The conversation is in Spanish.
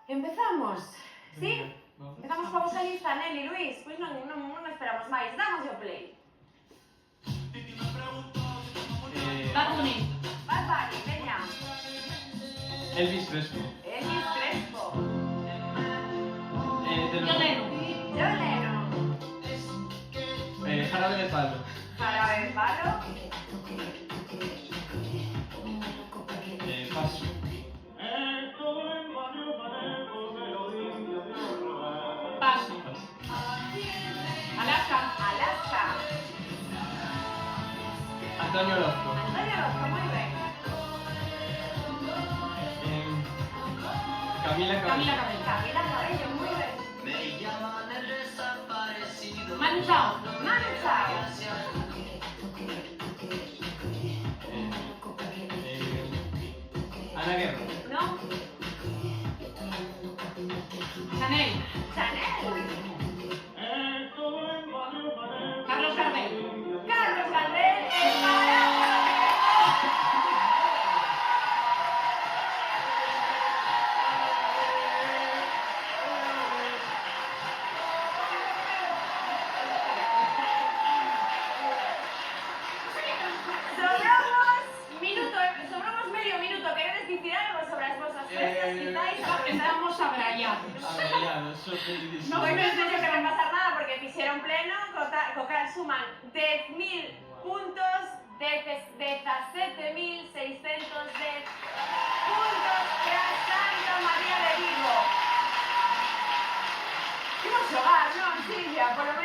Empezamos, sí? Vamos. Empezamos con a vosa lista, Nelly, Luis, pois non esperamos máis, damos o play. Bad Bunny. Bad Bunny, veña. Elvis Crespo. Elvis Crespo. De los... John Lennon. John Lennon. Jarabe de Palo. Jarabe de Palo. Paso. Paso. Alaska. Alaska. Antonio Orozco. Antonio Orozco, moi ben. Camila Cabello. Camila Cabello. Camila Cabello, moi ben. Manu Chao. Manu Chao. Ana Guerra. No? Chanel. Chanel. Carlos Gardel. Carlos Gardel, el Maraca. Sobramos medio minuto, queredes dicir algo sobre as vosas festas, quizáis? Estamos abrallados. Abrellados, sorprendidísimos. No, bueno, en serio que non pasar nada porque fixeron pleno, co cal suman 10.000 puntos, 17.610 puntos para Santa María de Vigo. Imos xogar, non, Silvia? Por lo menos